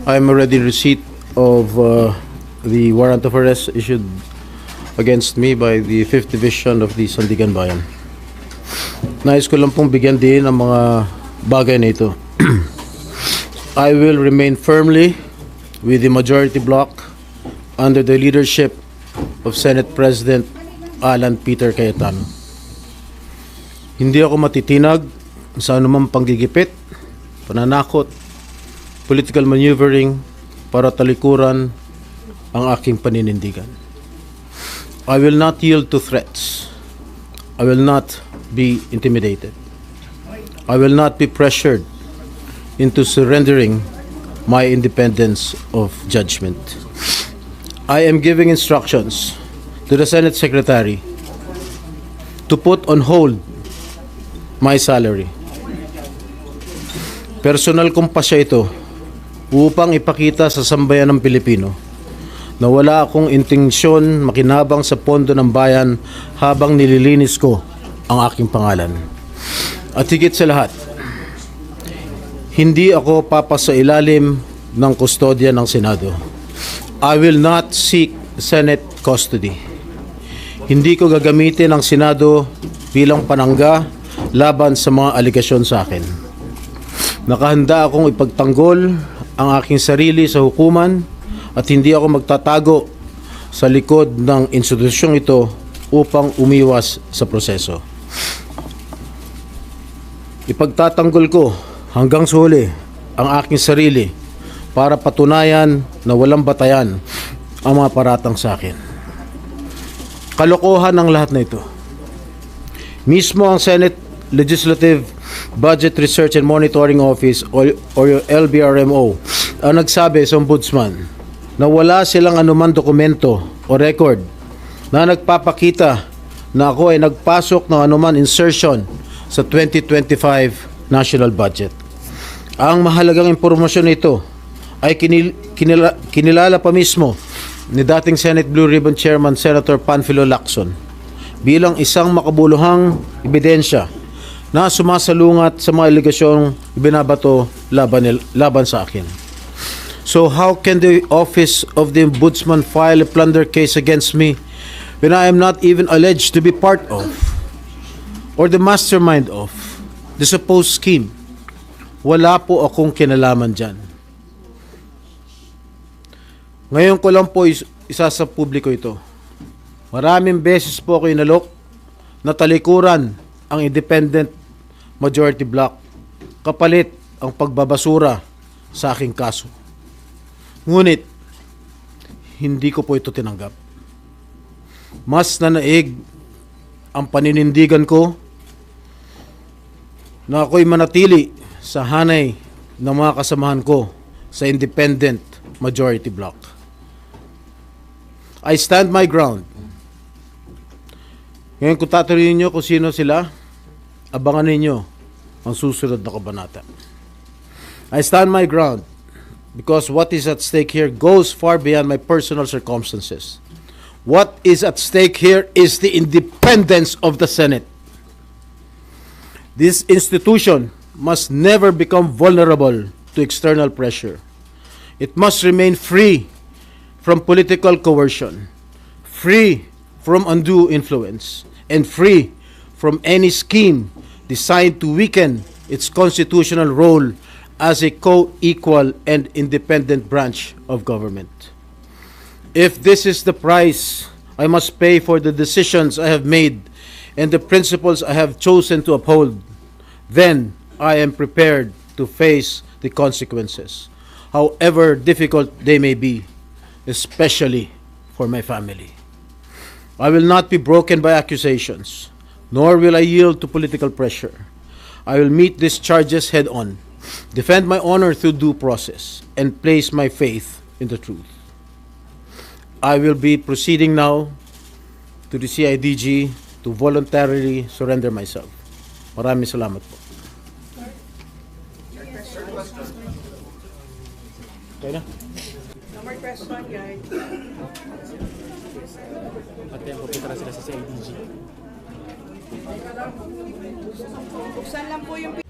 I'm already in receipt of the warrant of arrest issued against me by the 5th Division of the Sandigan Bayan. Nais ko lang pong bigyan din ang mga bagay na ito. I will remain firmly with the majority bloc under the leadership of Senate President Alan Peter Cayetano. Hindi ako matitinag sa anumang panggigipit, pananakot, political maneuvering para talikuran ang aking paninindigan. I will not yield to threats. I will not be intimidated. I will not be pressured into surrendering my independence of judgment. I am giving instructions to the Senate Secretary to put on hold my salary. Personal kong pasya ito upang ipakita sa sambayan ng Pilipino na wala akong intensyon makinabang sa pondo ng bayan habang nililinis ko ang aking pangalan. At higit sa lahat, hindi ako papasailalim ng kustodya ng Senado. I will not seek Senate custody. Hindi ko gagamitin ang Senado bilang panangga laban sa mga aligasyon sa akin. Nakahanda akong ipagtanggol ang aking sarili sa hukuman at hindi ako magtatago sa likod ng institusyong ito upang umiwas sa proseso. Ipagtatanggol ko hanggang sa huli ang aking sarili para patunayan na walang batayan ang mga paratang sa akin. Kalokohan ang lahat na ito. Mismo ang Senate Legislative Budget Research and Monitoring Office or LBRMO ang nagsabi sa Ombudsman na wala silang anumang dokumento o record na nagpapakita na ako ay nagpasok ng anuman insertion sa 2025 national budget. Ang mahalagang impormasyon nito ay kinilala pa mismo ni dating Senate Blue Ribbon Chairman Senator Panfilo Lacson bilang isang makabuluhang ebidensya na sumasalungat sa mga aligasyong binabato laban sa akin. So how can the Office of the Ombudsman file a plunder case against me when I am not even alleged to be part of or the mastermind of the supposed scheme? Wala po akong kinalaman dyan. Ngayon ko lang po isa sa publiko ito. Maraming beses po ako inalok na talikuran ang independent majority bloc kapalit ang pagbabasura sa aking kaso. Ngunit, hindi ko po ito tinanggap. Mas nanaig ang paninindigan ko na ako'y manatili sa hanay ng mga kasamahan ko sa independent majority bloc. I stand my ground. Ngayon kung tatanungin niyo kung sino sila, abangan ninyo ang susunod na kabanata. I stand my ground because what is at stake here goes far beyond my personal circumstances. What is at stake here is the independence of the Senate. This institution must never become vulnerable to external pressure. It must remain free from political coercion, free from undue influence, and free from any scheme designed to weaken its constitutional role as a co-equal and independent branch of government. If this is the price I must pay for the decisions I have made and the principles I have chosen to uphold, then I am prepared to face the consequences, however difficult they may be, especially for my family. I will not be broken by accusations, nor will I yield to political pressure. I will meet these charges head on, defend my honor through due process, and place my faith in the truth. I will be proceeding now to the CIDG to voluntarily surrender myself. Maraming salamat po. Okay na? No more question, guys. At yan, pupunta na sila sa CIDG. Buksan lang po yung